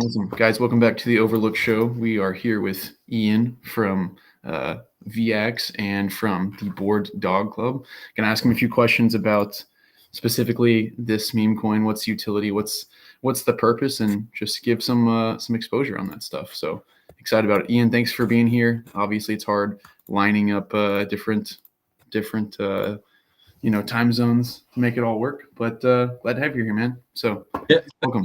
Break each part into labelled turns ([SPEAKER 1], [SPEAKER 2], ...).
[SPEAKER 1] Awesome. Guys, welcome back to the Overlook Show. We are here with Ian from VX and from the Board Dog Club. Gonna ask him a few questions about specifically this meme coin. What's the utility? What's the purpose? And just give some exposure on that stuff. So excited about it. Ian, thanks for being here. Obviously, it's hard lining up different time zones to make it all work. But glad to have you here, man. So
[SPEAKER 2] yeah,
[SPEAKER 1] welcome.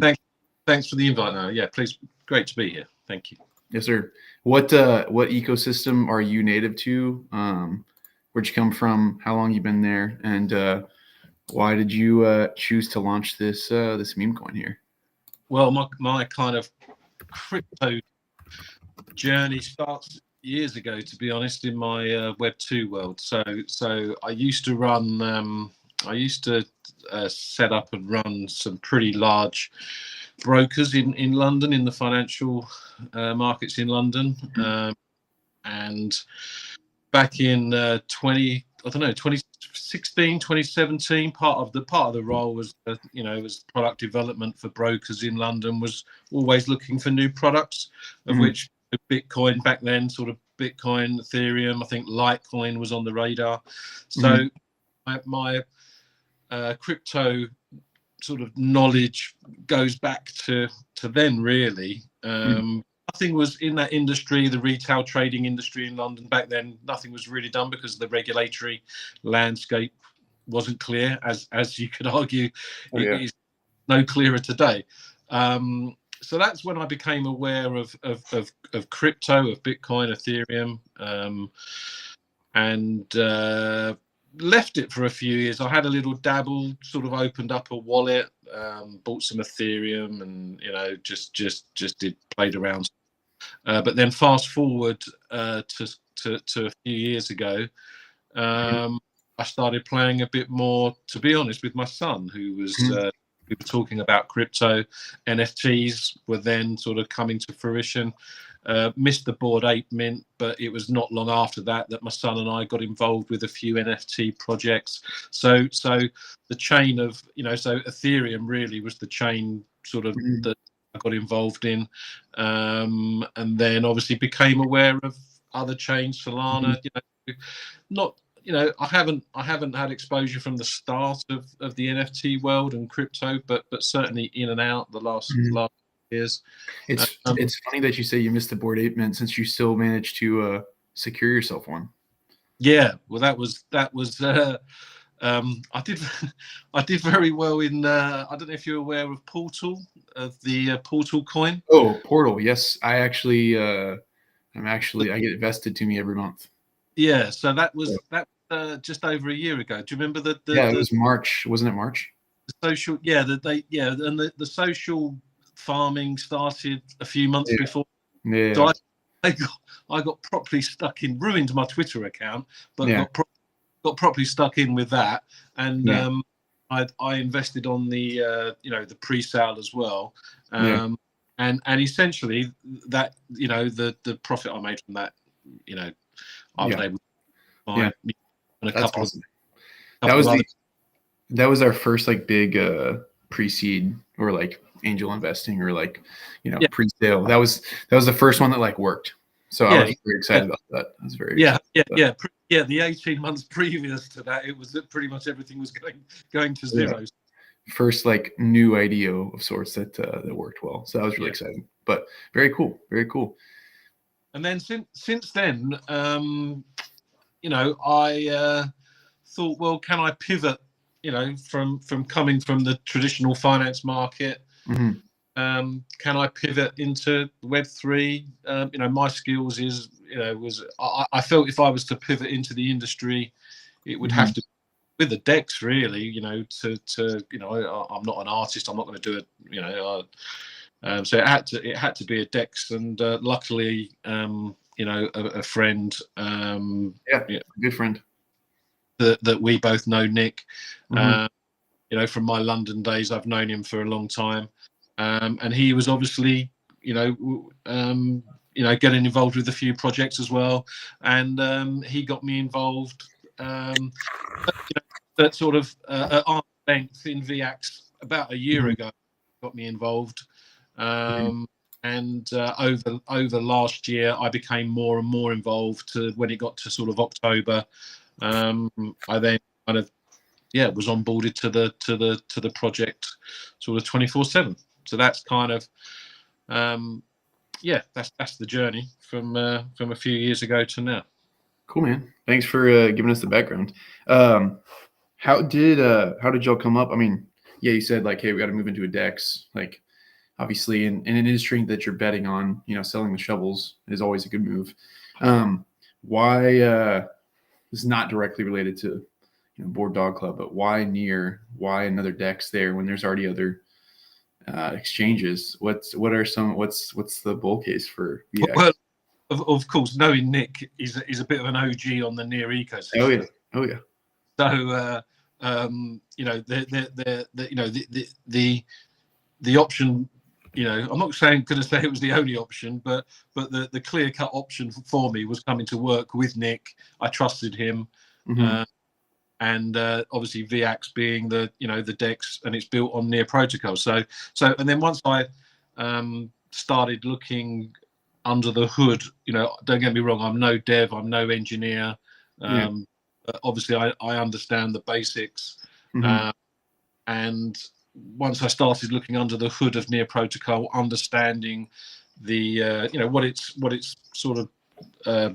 [SPEAKER 2] Thanks for the invite. Now, yeah, please, great to be here. Thank you.
[SPEAKER 1] Yes, sir. What ecosystem are you native to? Where'd you come from? How long you been there? And why did you choose to launch this meme coin here?
[SPEAKER 2] Well, my kind of crypto journey starts years ago, to be honest, in my Web 2 world. So I used to run. I used to set up and run some pretty large brokers in London, in the financial markets in London, and back in 2016, 2017, part of the role was was product development for brokers in London, was always looking for new products, of which Bitcoin back then, sort of Bitcoin, Ethereum, I think Litecoin was on the radar. So my crypto sort of knowledge goes back to then, really. Nothing was in that industry, the retail trading industry in London back then. Nothing was really done because the regulatory landscape wasn't clear, as you could argue. It is no clearer today. So that's when I became aware of crypto, of Bitcoin, Ethereum, and left it for a few years. I had a little dabble, sort of opened up a wallet, bought some Ethereum, and just played around. But then fast forward to a few years ago, I started playing a bit more, to be honest, with my son, who was we were talking about crypto. NFTs were then sort of coming to fruition. Missed the Bored Ape mint, but it was not long after that my son and I got involved with a few NFT projects. So the chain of, so Ethereum really was the chain sort of that I got involved in, and then obviously became aware of other chains, Solana. I haven't had exposure from the start of the NFT world and crypto, but certainly in and out the last years.
[SPEAKER 1] It's funny that you say you missed the Bored Ape mint, since you still managed to secure yourself one.
[SPEAKER 2] Yeah, well, that was I did very well in I don't know if you're aware of Portal, of the Portal coin.
[SPEAKER 1] Oh, Portal, yes. I actually I get it vested to me every month.
[SPEAKER 2] Yeah, so that was just over a year ago. Do you remember the
[SPEAKER 1] it was March, wasn't it March?
[SPEAKER 2] The social, and the social farming started a few months before.
[SPEAKER 1] Yeah.
[SPEAKER 2] So I got properly stuck in, ruined my Twitter account, but got properly stuck in with that, and I invested on the the pre-sale as well, and essentially that the profit I made from that, I was able to buy a couple
[SPEAKER 1] awesome.
[SPEAKER 2] of
[SPEAKER 1] that was our first big pre-seed or angel investing or pre-sale. That was the first one that worked. So I was very excited about that. I was very
[SPEAKER 2] excited. The 18 months previous to that, it was that pretty much everything was going to zero.
[SPEAKER 1] First new idea of sorts that worked well. So that was really exciting. But very cool, very cool.
[SPEAKER 2] And then since then, I thought, well, can I pivot? From coming from the traditional finance market, can I pivot into Web3? My skills I felt if I was to pivot into the industry, it would have to be with the DEX, really. I'm not an artist. I'm not going to do it. So it had to be a DEX, and luckily, a friend,
[SPEAKER 1] a good friend.
[SPEAKER 2] That we both know, Nick, from my London days. I've known him for a long time, and he was obviously, getting involved with a few projects as well, and he got me involved that sort of at arm's length in VX about a year ago. Got me involved, and over last year, I became more and more involved. When it got to sort of October, I then kind of was onboarded to the project sort of 24/7. So that's kind of that's the journey from a few years ago to now.
[SPEAKER 1] Cool, man. Thanks for giving us the background. How did y'all come up? I mean, yeah, you said like, hey, we got to move into a DEX. Like, obviously, in an industry that you're betting on, selling the shovels is always a good move. Why this is not directly related to Board Dog Club, but why another DEX there when there's already other exchanges? What's the bull case for VX?
[SPEAKER 2] Well, of course, knowing Nick is a bit of an OG on the near ecosystem.
[SPEAKER 1] Oh yeah.
[SPEAKER 2] So the option, I'm not going to say it was the only option, but the clear cut option for me was coming to work with Nick. I trusted him.
[SPEAKER 1] Mm-hmm.
[SPEAKER 2] And obviously VAX being the DEX, and it's built on Near Protocol. So and then once I started looking under the hood, don't get me wrong, I'm no dev, I'm no engineer. But obviously I understand the basics.
[SPEAKER 1] Mm-hmm.
[SPEAKER 2] And once I started looking under the hood of Near Protocol, understanding the what its sort of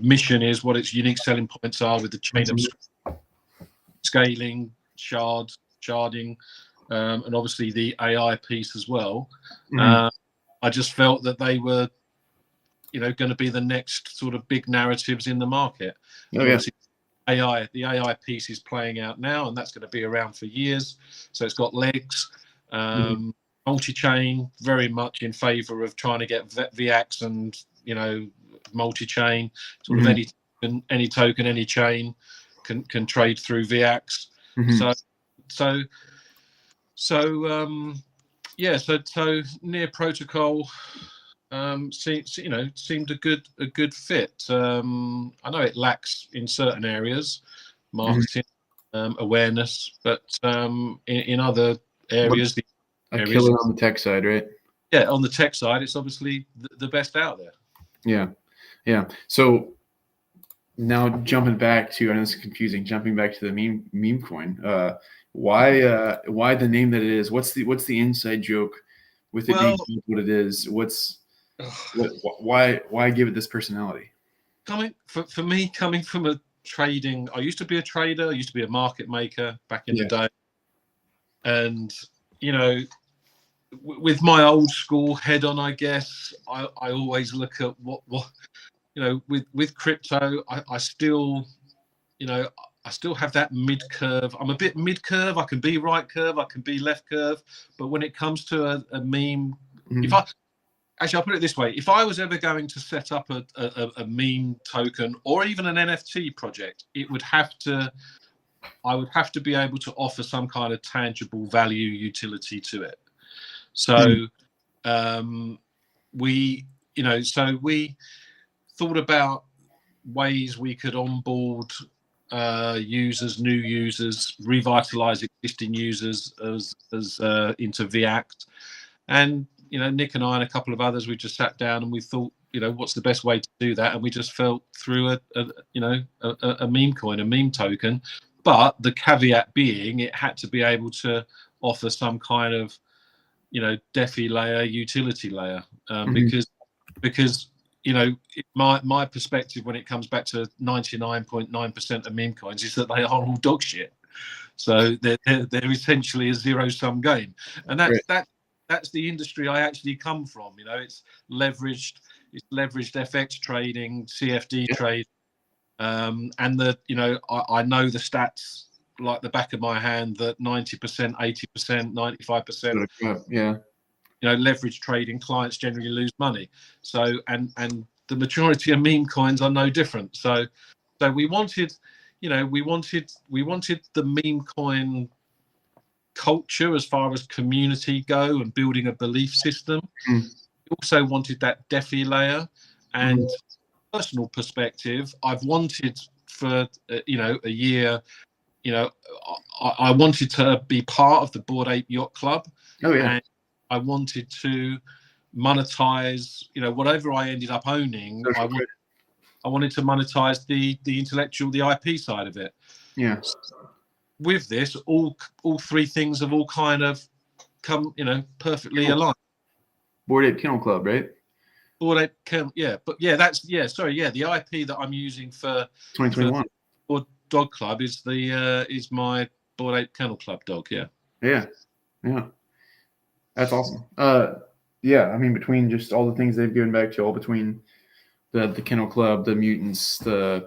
[SPEAKER 2] mission is, what its unique selling points are with the chain of scaling, sharding, and obviously the AI piece as well.
[SPEAKER 1] Mm-hmm.
[SPEAKER 2] I just felt that they were, going to be the next sort of big narratives in the market.
[SPEAKER 1] Oh yeah.
[SPEAKER 2] The AI piece is playing out now, and that's going to be around for years. So it's got legs. Multi-chain, very much in favour of trying to get VAX and multi-chain. Sort of any token, any chain can trade through VAX.
[SPEAKER 1] Mm-hmm.
[SPEAKER 2] So Near Protocol seemed a good fit. I know it lacks in certain areas, marketing, awareness, but in other areas,
[SPEAKER 1] killer on the tech side, right?
[SPEAKER 2] Yeah, on the tech side, it's obviously the best out there.
[SPEAKER 1] Yeah. So now jumping back to, I know this is confusing, jumping back to the meme coin. Why the name that it is? What's the inside joke with it being what it is? Why give it this personality?
[SPEAKER 2] Coming from a trading, I used to be a trader. I used to be a market maker back in the day, and with my old school head on, I guess I always look at what with crypto. I still have that mid curve. I'm a bit mid curve. I can be right curve. I can be left curve. But when it comes to a meme, I'll put it this way: if I was ever going to set up a meme token or even an NFT project, I would have to be able to offer some kind of tangible value utility to it. So we thought about ways we could onboard new users, revitalize existing users as into VACT. And Nick and I and a couple of others, we just sat down and we thought, what's the best way to do that? And we just felt through a meme coin, a meme token. But the caveat being, it had to be able to offer some kind of DeFi layer, utility layer, because my perspective when it comes back to 99.9% of meme coins is that they are all dog shit. So they're essentially a zero-sum game, and that's the industry I actually come from. It's leveraged FX trading, CFD trade, and I know the stats like the back of my hand that 90%, 80%, 95%. Leverage trading clients generally lose money. So and the majority of meme coins are no different. So we wanted the meme coin culture as far as community go and building a belief system. We also wanted that DeFi layer, and personal perspective, I've wanted for a year. I wanted to be part of the Bored Ape Yacht Club.
[SPEAKER 1] Oh yeah.
[SPEAKER 2] And I wanted to monetize, whatever I ended up owning. I wanted to monetize the intellectual, the IP side of it.
[SPEAKER 1] Yeah.
[SPEAKER 2] With this, all three things have all kind of come, perfectly aligned.
[SPEAKER 1] Bored Ape Kennel Club, right?
[SPEAKER 2] Bored Ape Kennel, yeah. But yeah, the IP that I'm using for
[SPEAKER 1] 2021
[SPEAKER 2] Bored Dog Club is is my Bored Ape Kennel Club dog. Yeah.
[SPEAKER 1] Yeah. That's awesome. Yeah, I mean, between just all the things they've given back to, all between the Kennel Club, the mutants, the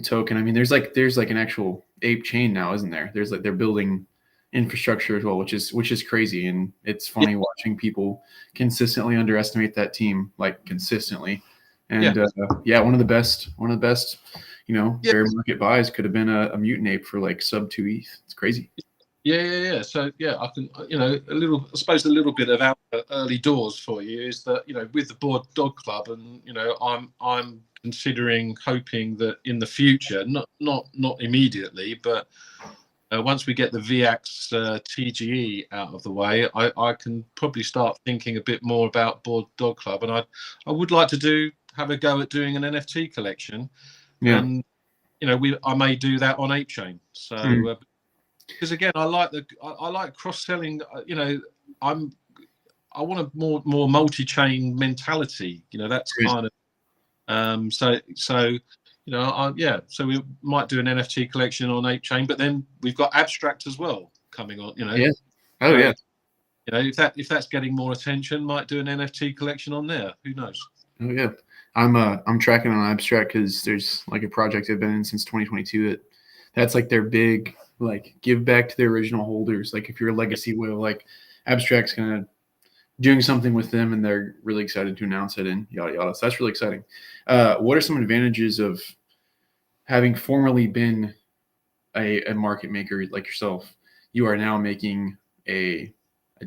[SPEAKER 1] token. I mean, there's like an actual ape chain now, isn't there? There's like, they're building infrastructure as well, which is crazy, and it's funny watching people consistently underestimate that team, like consistently. And one of the best, bear market buys could have been a mutant ape for like sub 2 ETH. It's crazy.
[SPEAKER 2] Yeah. So I can, I suppose a little bit of early doors for you is that, with the Bored Dog Club, and I'm hoping that in the future, not immediately, but once we get the VX TGE out of the way, I can probably start thinking a bit more about Bored Dog Club, and I would like to have a go at doing an NFT collection.
[SPEAKER 1] Yeah.
[SPEAKER 2] And I may do that on Ape Chain. So. Because again, I like cross-selling. I want a more multi-chain mentality. That's kind of. So we might do an NFT collection on Ape Chain, but then we've got Abstract as well coming on.
[SPEAKER 1] Yeah. Oh yeah.
[SPEAKER 2] If that's getting more attention, might do an NFT collection on there. Who knows?
[SPEAKER 1] Oh yeah. I'm tracking on Abstract because there's like a project I've been in since 2022 that's like their big like give back to their original holders. Like if you're a legacy whale, like Abstract's kind of doing something with them, and they're really excited to announce it and yada yada. So that's really exciting. What are some advantages of having formerly been a market maker like yourself? You are now making a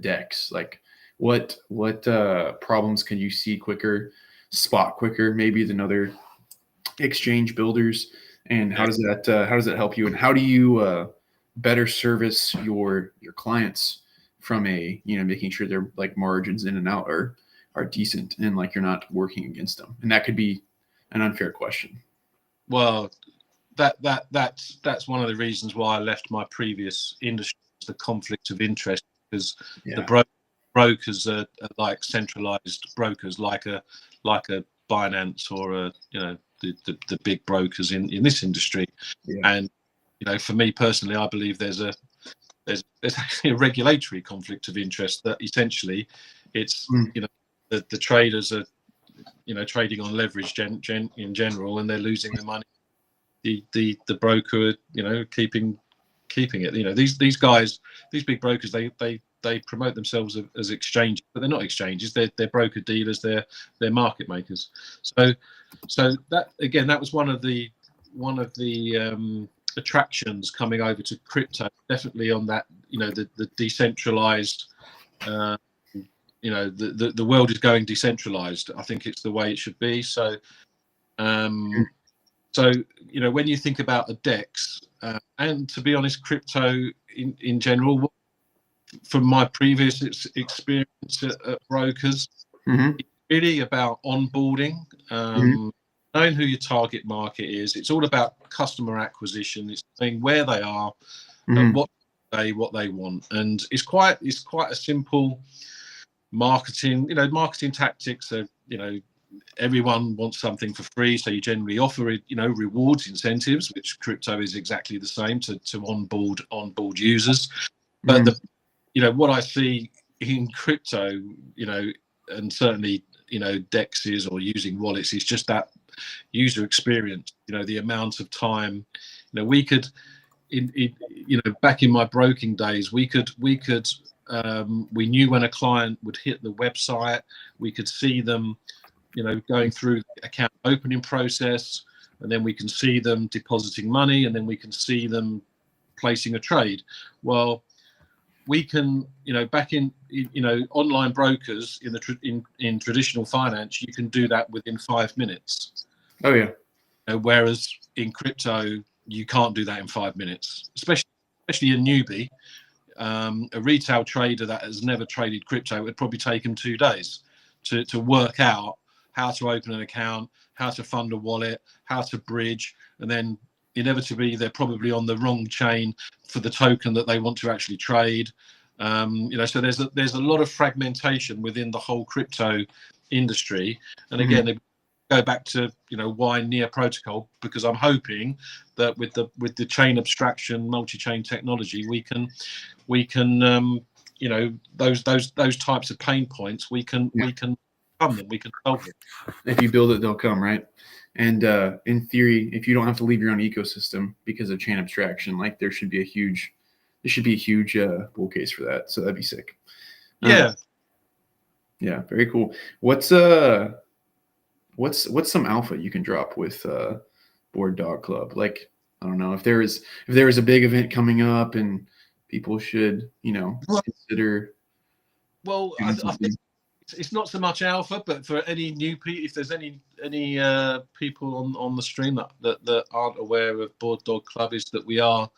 [SPEAKER 1] DEX. Like what problems can you see quicker, spot quicker, maybe than other exchange builders? And how does that help you? And how do you better service your clients from making sure their like margins in and out are decent, and like you're not working against them? And that could be an unfair question.
[SPEAKER 2] Well, that's one of the reasons why I left my previous industry, the conflict of interest, because the brokers are like centralized brokers, like a Binance or the big brokers in this industry. And for me personally, I believe there's actually a regulatory conflict of interest, that essentially it's the traders are trading on leverage in general, and they're losing their money. The broker keeping it. These guys, these big brokers, they promote themselves as exchanges, but they're not exchanges. They're broker dealers. They're market makers. So that again, that was one of the attractions coming over to crypto. Definitely on that, the decentralized. The world is going decentralized. I think it's the way it should be. So, when you think about a DEX, and to be honest, crypto in general, from my previous experience at brokers, it's really about onboarding, knowing who your target market is. It's all about customer acquisition. It's saying where they are, and what they want, and it's quite a simple marketing. Marketing tactics are, everyone wants something for free, so you generally offer rewards, incentives, which crypto is exactly the same to onboard users. But what I see in crypto, and certainly DEXs or using wallets, is just that user experience. The amount of time, we could back in my broking days, we knew when a client would hit the website. We could see them going through the account opening process, and then we can see them depositing money, and then we can see them placing a trade. Well, we can, back in, online brokers in traditional finance, you can do that within 5 minutes.
[SPEAKER 1] Oh yeah.
[SPEAKER 2] Whereas in crypto, you can't do that in 5 minutes, especially a newbie. A retail trader that has never traded crypto, it would probably take them 2 days. to work out how to open an account, how to fund a wallet, how to bridge, and then inevitably they're probably on the wrong chain for the token that they want to actually trade. So there's a lot of fragmentation within the whole crypto industry. And again, they go back to why near protocol, because I'm hoping that with the chain abstraction, multi-chain technology, we can those types of pain points we can solve them.
[SPEAKER 1] If you build it, they'll come, right? And in theory, if you don't have to leave your own ecosystem because of chain abstraction, like there should be a huge bull case for that. So that'd be sick.
[SPEAKER 2] Yeah.
[SPEAKER 1] Yeah, very cool. What's some alpha you can drop with Board Dog Club? Like, I don't know, if there is a big event coming up and people should consider.
[SPEAKER 2] Well, I think it's not so much alpha, but for any new people, if there's any people on the stream that aren't aware of Board Dog Club, is that we are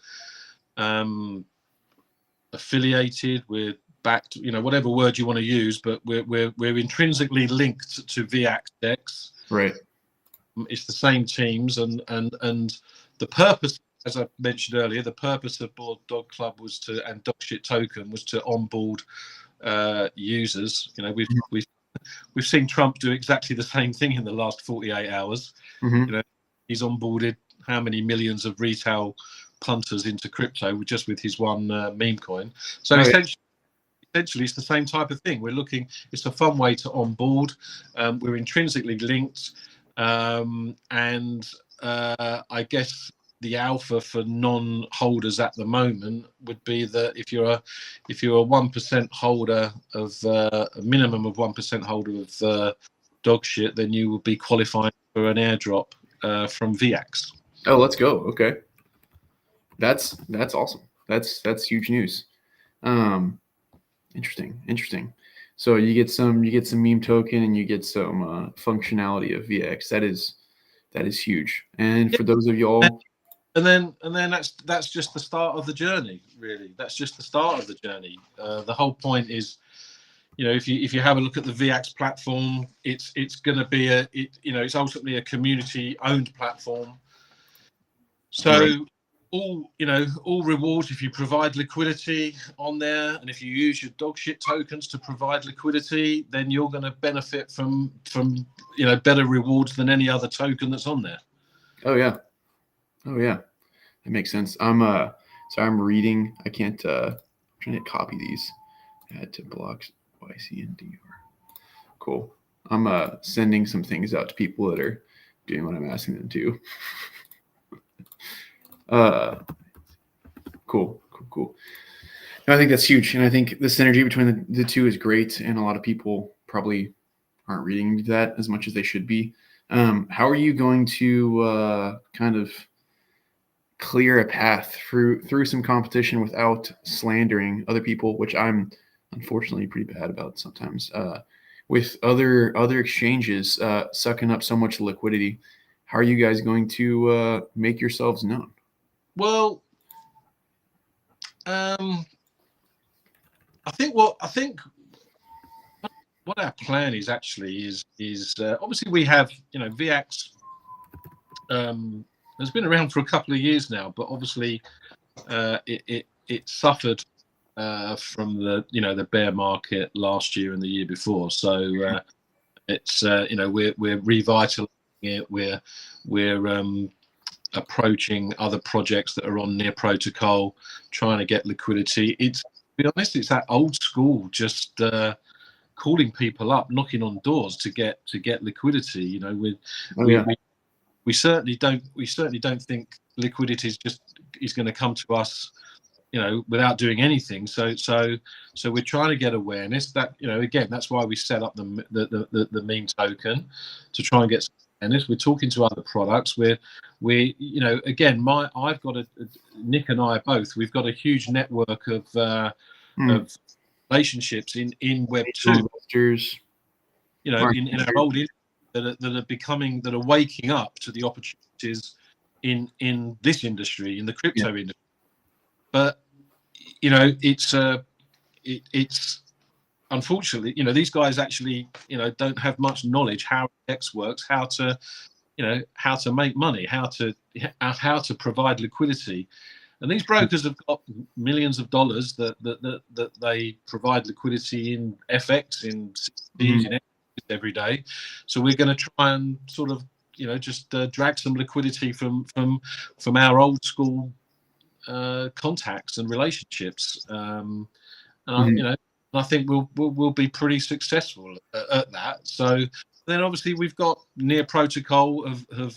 [SPEAKER 2] affiliated, we're backed, whatever word you want to use, but we're intrinsically linked to VAX.
[SPEAKER 1] Right.
[SPEAKER 2] It's the same teams, and the purpose, as I mentioned earlier, the purpose of Board Dog Club and Dogshit Token was to onboard users. We've seen Trump do exactly the same thing in the last 48 hours. He's onboarded how many millions of retail punters into crypto just with his one meme coin. So essentially it's the same type of thing. It's a fun way to onboard. We're intrinsically linked, and I guess the alpha for non-holders at the moment would be that if you're a 1% holder of a minimum of 1% holder of dog shit, then you will be qualifying for an airdrop from VX.
[SPEAKER 1] Oh, let's go. Okay, that's awesome. That's huge news. Interesting. So you get some meme token and you get some functionality of VX. That is huge. And for those of y'all.
[SPEAKER 2] And then that's just the start of the journey, really. That's just the start of the journey. The whole point is, if you have a look at the VX platform, it's going to be it's ultimately a community-owned platform. So all rewards, if you provide liquidity on there, and if you use your dogshit tokens to provide liquidity, then you're going to benefit from better rewards than any other token that's on there.
[SPEAKER 1] Oh yeah, that makes sense. I'm reading. I can't. I'm trying to copy these. Add to blocks YCNDR. Cool. I'm sending some things out to people that are doing what I'm asking them to. Cool. No, I think that's huge, and I think the synergy between the two is great, and a lot of people probably aren't reading that as much as they should be. How are you going to kind of clear a path through some competition without slandering other people, which I'm unfortunately pretty bad about sometimes, with other exchanges sucking up so much liquidity? How are you guys going to make yourselves known?
[SPEAKER 2] Well, I think what our plan is actually is obviously we have VX has been around for a couple of years now, but obviously it suffered from the bear market last year and the year before. So it's we're revitalizing it. We're approaching other projects that are on near protocol, trying to get liquidity. To be honest, it's that old school, just calling people up, knocking on doors to get liquidity. We certainly don't think liquidity is going to come to us, without doing anything. So we're trying to get awareness. That again, that's why we set up the meme token, to try and get awareness. We're talking to other products. Again, I've got Nick and I both. We've got a huge network of relationships in Web2. Investors. In our old industry that are waking up to the opportunities in this industry, in the crypto industry. But it's unfortunately, these guys actually, don't have much knowledge how X works, how to make money, how to provide liquidity. And these brokers have got millions of dollars that they provide liquidity in FX, in CFDs, in every day. So we're going to try and sort of, just drag some liquidity from our old school contacts and relationships. And I think we'll be pretty successful at that. So then obviously we've got Near Protocol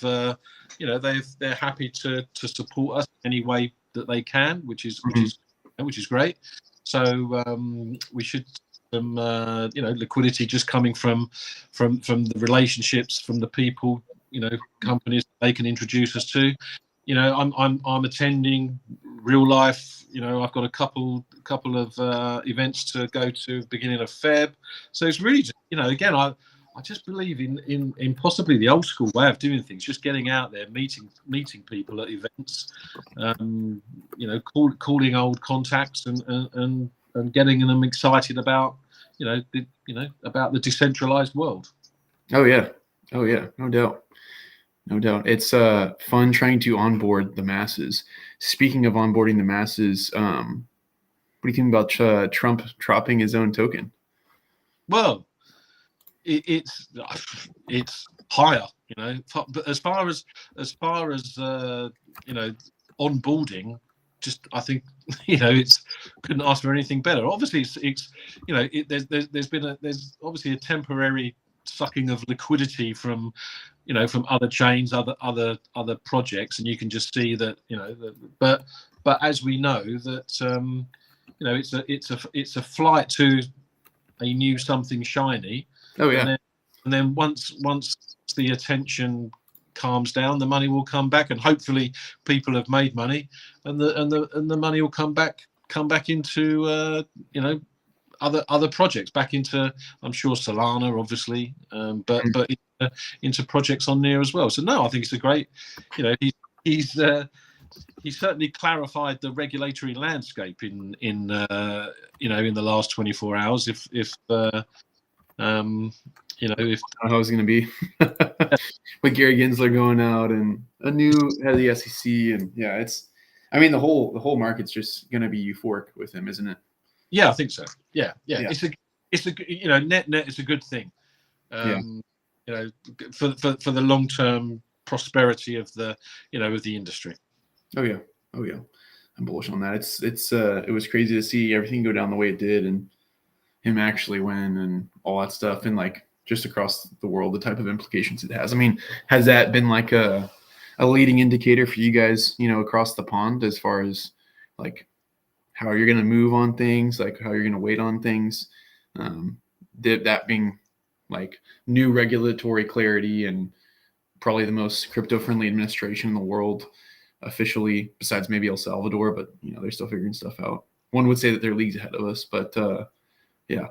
[SPEAKER 2] they're happy to support us any way that they can, which is great. So we should liquidity just coming from the relationships, from the people, companies they can introduce us to. I'm attending real life. I've got a couple of events to go to beginning of Feb. So it's really just, again, I just believe in possibly the old school way of doing things, just getting out there, meeting people at events, calling old contacts and getting them excited about, about the decentralized world.
[SPEAKER 1] Oh yeah, no doubt. No doubt. It's fun trying to onboard the masses. Speaking of onboarding the masses, what do you think about Trump dropping his own token?
[SPEAKER 2] Well, it's higher, but as far as onboarding, just I think it's couldn't ask for anything better. Obviously, there's obviously a temporary sucking of liquidity from other chains, other projects, and you can just see that but as we know that it's a flight to a new something shiny.
[SPEAKER 1] Oh yeah.
[SPEAKER 2] And then once the attention calms down, the money will come back, and hopefully people have made money, and the money will come back into other projects, back into, I'm sure, Solana, obviously, but into projects on Near as well. So no, I think it's a great, he's certainly clarified the regulatory landscape in the last 24 hours. If
[SPEAKER 1] I don't know how it's going to be. With Gary Gensler going out and a new head of the SEC, and the whole market's just going to be euphoric with him, isn't it?
[SPEAKER 2] Yeah, I think so. Yeah. It's a net it's a good thing. For the long term prosperity of the of the industry.
[SPEAKER 1] Oh yeah. I'm bullish on that. It was crazy to see everything go down the way it did, and him actually win and all that stuff, and like just across the world, the type of implications it has. I mean, has that been like a leading indicator for you guys, across the pond, as far as like how you're going to move on things, like how you're going to wait on things? That being like new regulatory clarity and probably the most crypto-friendly administration in the world officially, besides maybe El Salvador, but they're still figuring stuff out. One would say that they're leagues ahead of us, but yeah.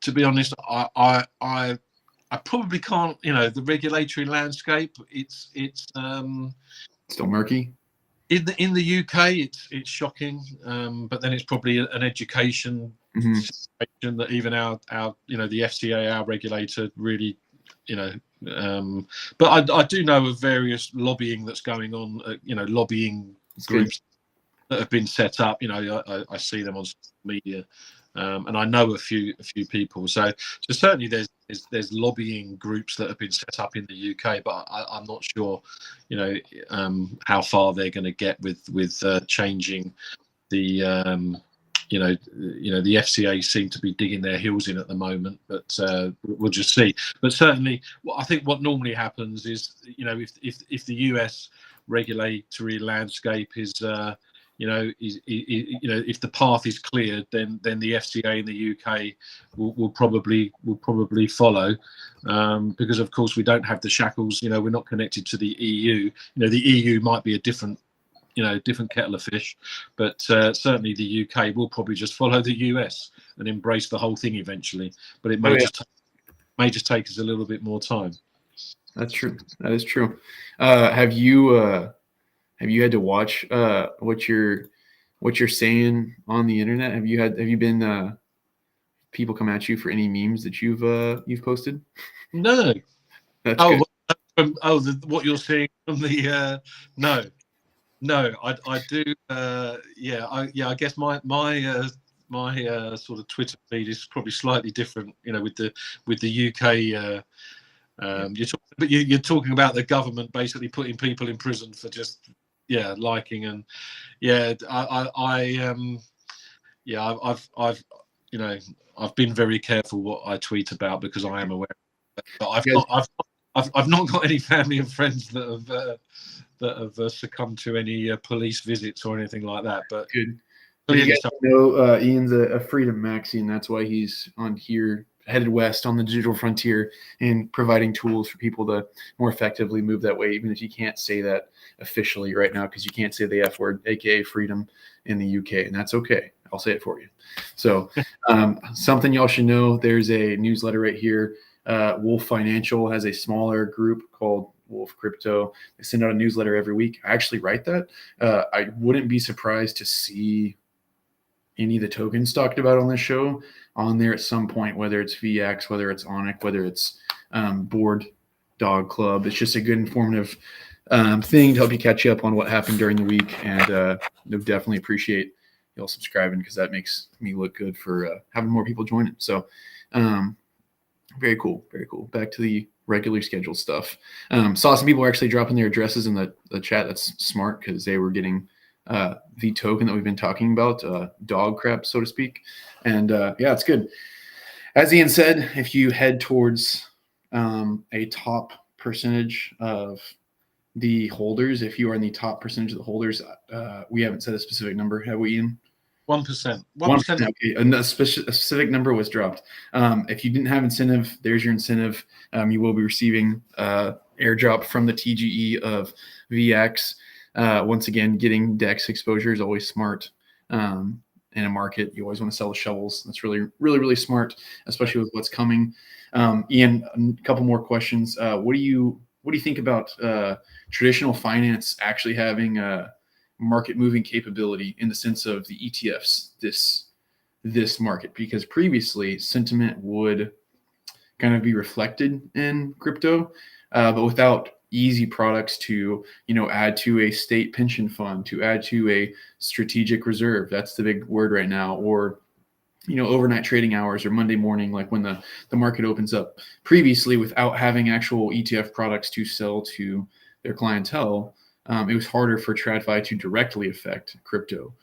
[SPEAKER 2] To be honest, I probably can't. The regulatory landscape, it's
[SPEAKER 1] still murky.
[SPEAKER 2] In the UK, it's shocking, but then it's probably an education situation that even our the FCA, our regulator, really but I do know of various lobbying that's going on. Lobbying groups that have been set up. I see them on social media. And I know a few people. So certainly there's lobbying groups that have been set up in the UK, but I'm not sure, how far they're going to get with changing the, the FCA seem to be digging their heels in at the moment, but we'll just see. But certainly, I think what normally happens is, if the US regulatory landscape is if the path is cleared, then the FCA in the UK will probably follow, because of course we don't have the shackles. We're not connected to the EU. The EU might be a different kettle of fish, but certainly the UK will probably just follow the US and embrace the whole thing eventually. But it may just take us a little bit more time.
[SPEAKER 1] That's true. That is true. Have you had to watch what you're saying on the internet? Have you been people come at you for any memes that you've posted?
[SPEAKER 2] No.
[SPEAKER 1] That's good.
[SPEAKER 2] What you're seeing from the no. I do. I guess my sort of Twitter feed is probably slightly different. With the UK. You're talking about the government basically putting people in prison for just liking, and I've been very careful what I tweet about because I am aware. But I've not got any family and friends that have succumbed to any police visits or anything like that. But
[SPEAKER 1] good. You guys know Ian's a freedom maxi, and that's why he's on here, headed west on the digital frontier and providing tools for people to more effectively move that way, even if you can't say that officially right now because you can't say the F word, aka freedom, in the UK, and that's okay. I'll say it for you. So something y'all should know, there's a newsletter right here. Wolf Financial has a smaller group called Wolf Crypto. They send out a newsletter every week. I actually write that. I wouldn't be surprised to see any of the tokens talked about on this show on there at some point, whether it's VX, whether it's Onyx, whether it's Board Dog Club. It's just a good informative thing to help you catch up on what happened during the week. And you'll definitely appreciate y'all subscribing because that makes me look good for having more people join it. So very cool. Very cool. Back to the regular scheduled stuff. Saw some people actually dropping their addresses in the chat. That's smart because they were getting the token that we've been talking about, dog crap, so to speak. And it's good. As Ian said, if you head towards a top percentage of the holders, if you are in the top percentage of the holders, we haven't said a specific number, have we, Ian?
[SPEAKER 2] 1%.
[SPEAKER 1] 1%. Okay. A specific number was dropped. If you didn't have incentive, there's your incentive. You will be receiving airdrop from the TGE of VX. Once again, getting DEX exposure is always smart. In a market, you always want to sell the shovels. That's really, really, really smart, especially with what's coming. Ian, a couple more questions. What do you think about traditional finance actually having market moving capability in the sense of the ETFs this market? Because previously sentiment would kind of be reflected in crypto, but without easy products to add to a state pension fund, to add to a strategic reserve. That's the big word right now. Or overnight trading hours or Monday morning, like when the market opens up. Previously, without having actual ETF products to sell to their clientele, it was harder for TradFi to directly affect crypto.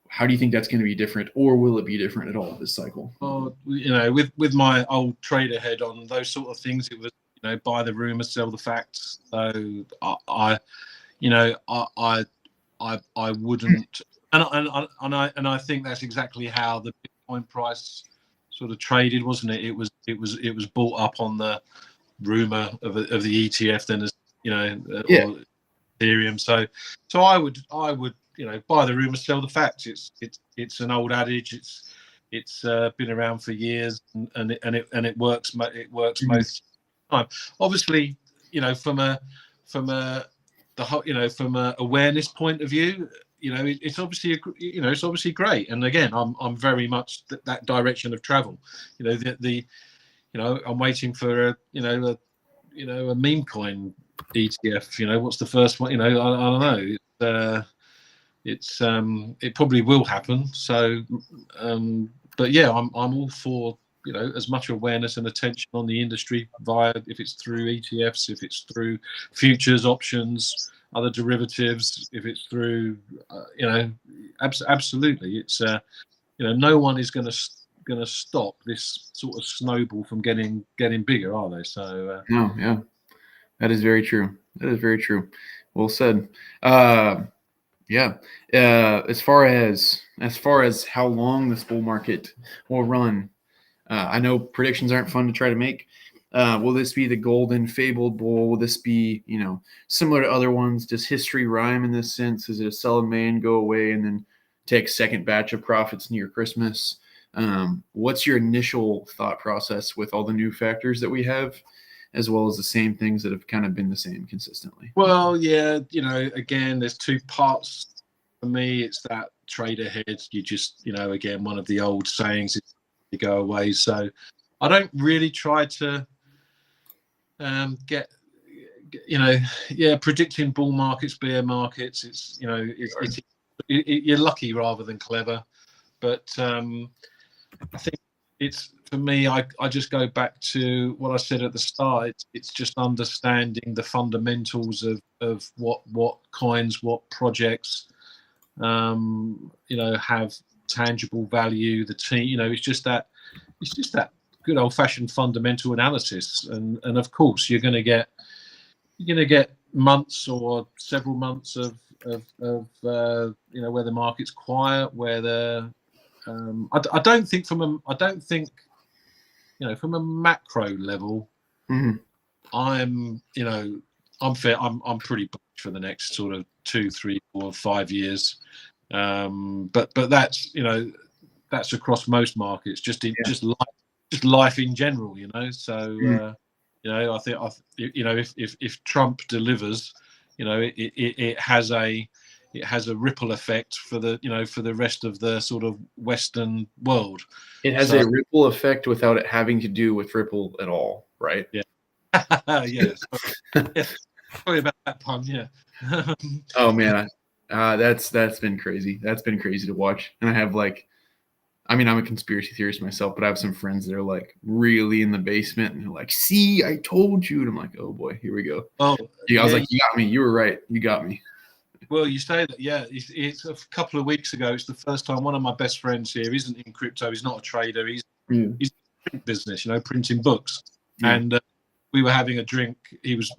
[SPEAKER 1] How do you think that's going to be different, or will it be different at all this cycle?
[SPEAKER 2] Well, with my old trader head on those sort of things, it was buy the rumor, sell the facts. So I wouldn't, and I think that's exactly how the Bitcoin price sort of traded, wasn't it? It was bought up on the rumor of the ETF, then or Ethereum. So I would buy the rumor, sell the facts. It's an old adage. It's been around for years, and it works. It works most time. Obviously, from a awareness point of view, it's obviously great. And again, I'm very much that direction of travel. I'm waiting for a memecoin ETF. What's the first one? I don't know. It probably will happen. So, but yeah, I'm all for as much awareness and attention on the industry via, if it's through ETFs, if it's through futures, options, other derivatives, if it's through absolutely. It's no one is going to stop this sort of snowball from getting bigger, are they? So
[SPEAKER 1] no, yeah, that is very true. That is very true. Well said. Yeah. As far as how long this bull market will run, I know predictions aren't fun to try to make. Will this be the golden fabled bull? Will this be, similar to other ones? Does history rhyme in this sense? Is it a sell in May and go away and then take second batch of profits near Christmas? What's your initial thought process with all the new factors that we have, as well as the same things that have kind of been the same consistently?
[SPEAKER 2] Well, yeah, again, there's two parts for me. It's that trader head. You just, again, one of the old sayings is go away. So I don't really try to predicting bull markets, bear markets. It's you're lucky rather than clever. But I think it's, for me, I just go back to what I said at the start. It's just understanding the fundamentals of what coins, what projects, have tangible value. The team, it's just that good old fashioned fundamental analysis. And of course, you're going to get months or several months of where the market's quiet, where the I don't think from a macro level, I'm pretty bullish for the next sort of 2, 3, 4, 5 years. But that's across most markets, just life in general, So I think if Trump delivers, it has a ripple effect for the rest of the sort of Western world.
[SPEAKER 1] It has a ripple effect without it having to do with Ripple at all, right?
[SPEAKER 2] Yeah. Yeah. Sorry about that pun. Yeah.
[SPEAKER 1] Oh man, that's been crazy. That's been crazy to watch. And I have I'm a conspiracy theorist myself, but I have some friends that are like really in the basement and they're like, "See, I told you." And I'm like, "Oh boy, here we go."
[SPEAKER 2] Oh,
[SPEAKER 1] yeah, I was like, "You got me. You were right. You got me."
[SPEAKER 2] Well, you say that, yeah. It's a couple of weeks ago. It's the first time one of my best friends here isn't in crypto. He's not a trader. He's in print business, printing books. Yeah. And we were having a drink. He was,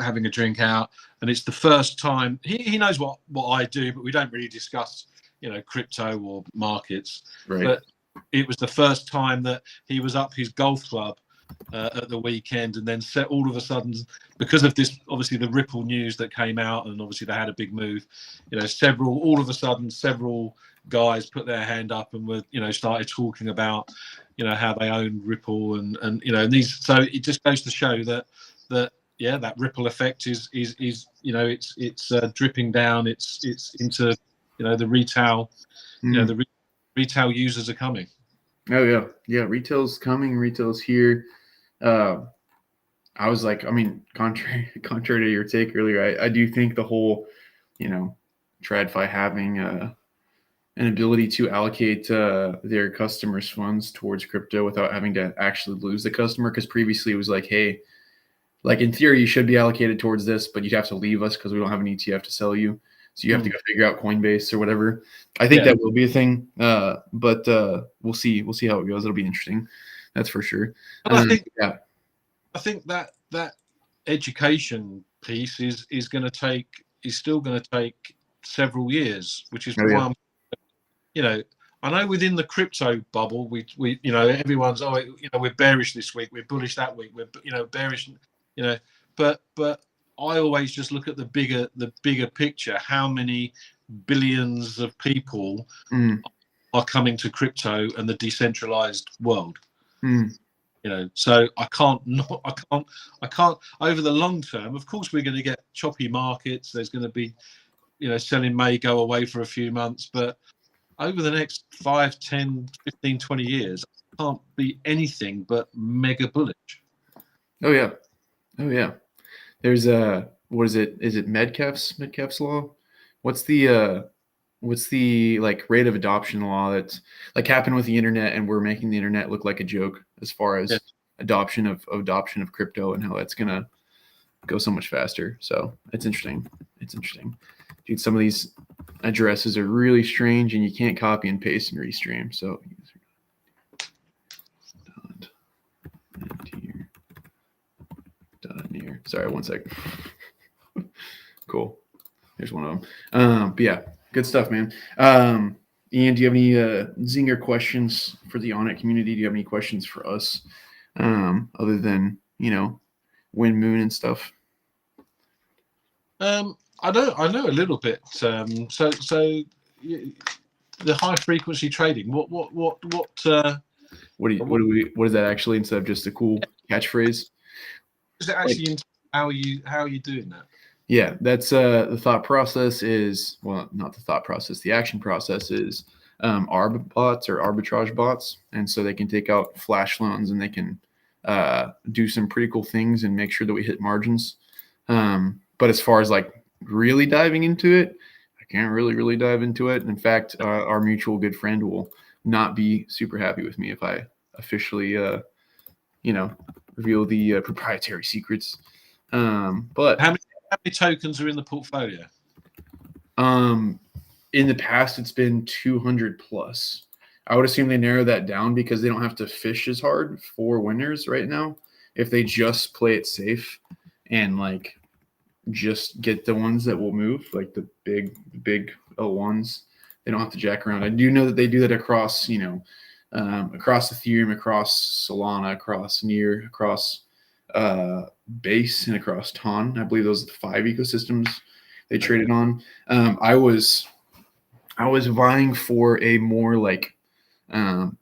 [SPEAKER 2] having a drink out, and it's the first time he knows what I do, but we don't really discuss, crypto or markets.
[SPEAKER 1] Right.
[SPEAKER 2] But it was the first time that he was up his golf club at the weekend, and then all of a sudden, because of this, obviously the Ripple news that came out, and obviously they had a big move, several guys put their hand up and were, started talking about, how they own Ripple and these. So it just goes to show that that ripple effect is it's dripping down. It's into the retail. The retail users are coming.
[SPEAKER 1] Oh yeah. Retail's coming. Retail's here. I was like, contrary to your take earlier, I do think the whole, TradFi having an ability to allocate their customers' funds towards crypto without having to actually lose the customer, because previously it was like, hey, like in theory you should be allocated towards this, but you'd have to leave us because we don't have an ETF to sell you. So you have to go figure out Coinbase or whatever. I think that will be a thing, but we'll see. We'll see how it goes. It'll be interesting. That's for sure.
[SPEAKER 2] I think that education piece is still going to take several years, which is why I'm, I know within the crypto bubble, we everyone's we're bearish this week, we're bullish that week, we're bearish, but I always just look at the bigger picture. How many billions of people are coming to crypto and the decentralized world? So I can't over the long term. Of course, we're going to get choppy markets. There's going to be, selling may go away for a few months, but over the next 5, 10, 15, 20 years, I can't be anything but mega bullish.
[SPEAKER 1] Oh yeah. There's what is it? Is it Metcalfe's law? What's the rate of adoption law that's happened with the internet, and we're making the internet look like a joke as far as adoption of crypto and how that's gonna go so much faster. So it's interesting. Dude, some of these addresses are really strange and you can't copy and paste and restream. So .near. Sorry, one second. Cool. There's one of them. But yeah, good stuff, man. Ian, do you have any Zinger questions for the On It community? Do you have any questions for us other than, Wind, Moon, and stuff?
[SPEAKER 2] I know a little bit. So the high frequency trading. What
[SPEAKER 1] is that actually, instead of just a cool catchphrase?
[SPEAKER 2] Is it actually how are you doing that?
[SPEAKER 1] Yeah, that's the thought process is, well, not the thought process. The action process is arb bots or arbitrage bots, and so they can take out flash loans and they can do some pretty cool things and make sure that we hit margins. But as far as like really diving into it, I can't really dive into it. In fact, our mutual good friend will not be super happy with me if I officially, reveal the proprietary secrets. But
[SPEAKER 2] how many tokens are in the portfolio?
[SPEAKER 1] In the past, it's been 200 plus. I would assume they narrow that down because they don't have to fish as hard for winners right now. If they just play it safe and like just get the ones that will move, like the big L1s, they don't have to jack around. I do know that they do that across, across Ethereum, across Solana, across Near, across Base, and across Ton. I believe those are the 5 ecosystems they traded on. I was vying for a more like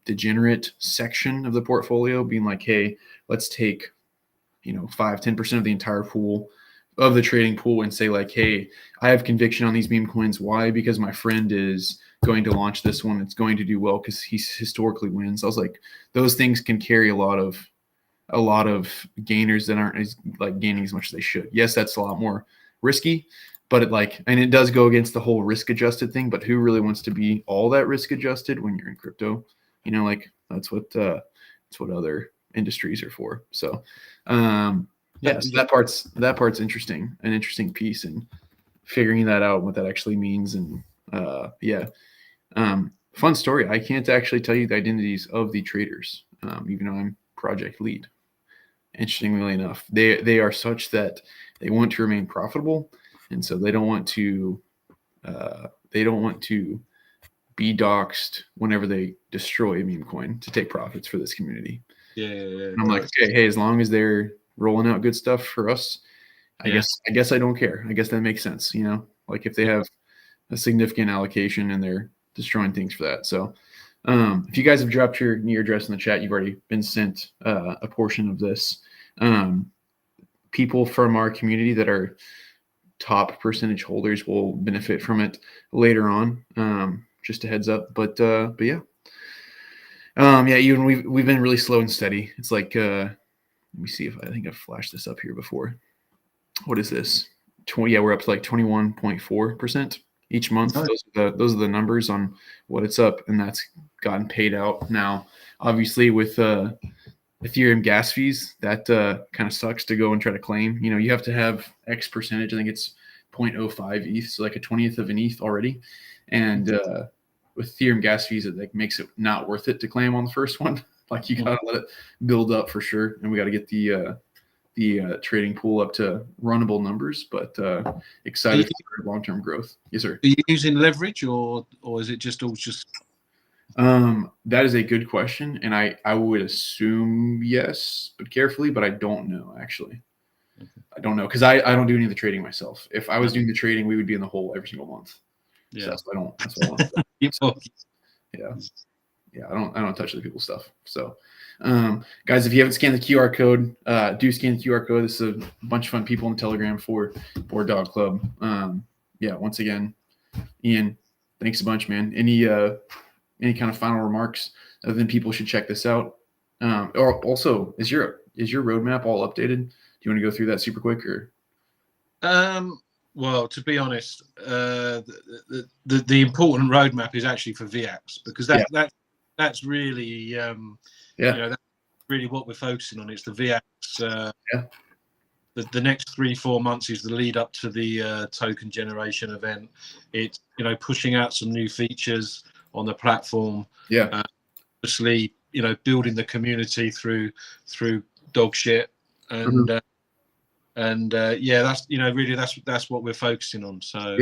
[SPEAKER 1] degenerate section of the portfolio, being like, hey, let's take 5-10% of the entire pool of the trading pool and say like, hey, I have conviction on these meme coins. Why? Because my friend is going to launch this one. It's going to do well because he historically wins. I was like, those things can carry a lot of gainers that aren't as like gaining as much as they should. Yes, that's a lot more risky, but it does go against the whole risk adjusted thing. But who really wants to be all that risk adjusted when you're in crypto? That's what other industries are for. So, so that part's interesting, an interesting piece, and figuring that out, what that actually means. And fun story. I can't actually tell you the identities of the traders, even though I'm project lead. Interestingly enough, they are such that they want to remain profitable, and so they don't want to be doxxed whenever they destroy a meme coin to take profits for this community.
[SPEAKER 2] Yeah.
[SPEAKER 1] And I'm like, okay, hey, as long as they're rolling out good stuff for us, I guess I don't care. I guess that makes sense, like if they have a significant allocation and they're destroying things for that. So if you guys have dropped your address in the chat, you've already been sent a portion of this. People from our community that are top percentage holders will benefit from it later on. Just a heads up, but yeah. Even we've been really slow and steady. It's like, let me see if I think I've flashed this up here before. What is this? We're up to like 21.4% each month. Nice. Those are the numbers on what it's up, and that's gotten paid out now. Obviously, with Ethereum gas fees, that kind of sucks to go and try to claim. You have to have X percentage. I think it's 0.05 ETH, so like a 20th of an ETH already. And with Ethereum gas fees, it like makes it not worth it to claim on the first one. Like you gotta let it build up for sure, and we got to get the trading pool up to runnable numbers. But excited for long-term growth. Yes, sir.
[SPEAKER 2] Are you using leverage, or is it just all just?
[SPEAKER 1] That is a good question, and I would assume yes, but carefully. But I don't know actually. Okay. I don't know because I don't do any of the trading myself. If I was doing the trading, we would be in the hole every single month. Yeah, so that's what I don't. That's what I want. Yeah. I don't touch other people's stuff. So, guys, if you haven't scanned the QR code, do scan the QR code. This is a bunch of fun people on Telegram for Board Dog Club. Once again, Ian, thanks a bunch, man. Any kind of final remarks other than people should check this out? Or also, is your roadmap all updated? Do you want to go through that super quick or?
[SPEAKER 2] Well, to be honest, the important roadmap is actually for VX because that's really that's really what we're focusing on. It's the VX. The next 3-4 months is the lead up to the token generation event. It's pushing out some new features on the platform. Obviously, building the community through dog shit and. That's what we're focusing on. So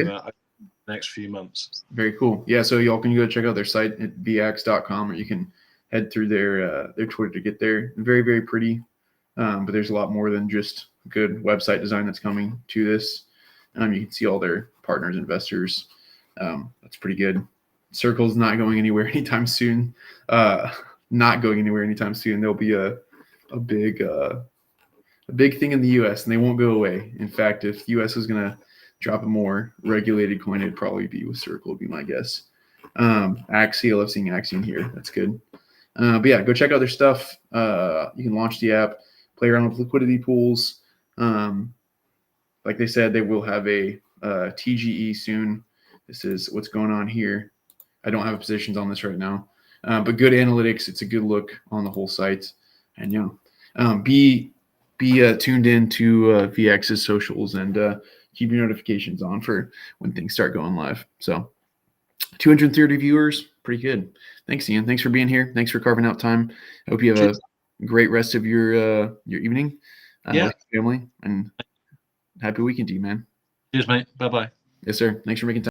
[SPEAKER 2] next few months.
[SPEAKER 1] Very cool. Yeah. So y'all can go check out their site at vx.com, or you can head through their Twitter to get there. Very, very pretty. But there's a lot more than just good website design that's coming to this. You can see all their partners, investors. That's pretty good. Circle's not going anywhere anytime soon. There'll be a big thing in the U.S. and they won't go away. In fact, if the U.S. is going to drop a more regulated coin, it'd probably be with Circle, would be my guess. Axie, I love seeing Axie in here. That's good. But yeah, go check out their stuff. You can launch the app, play around with liquidity pools. Like they said, they will have a TGE soon. This is what's going on here. I don't have positions on this right now, but good analytics. It's a good look on the whole site, and be tuned in to VX's socials and keep your notifications on for when things start going live. So 230 viewers, pretty good. Thanks, Ian. Thanks for being here. Thanks for carving out time. I hope you have a great rest of your evening with your family, and happy weekend to you, man.
[SPEAKER 2] Cheers, mate. Bye-bye.
[SPEAKER 1] Yes, sir. Thanks for making time.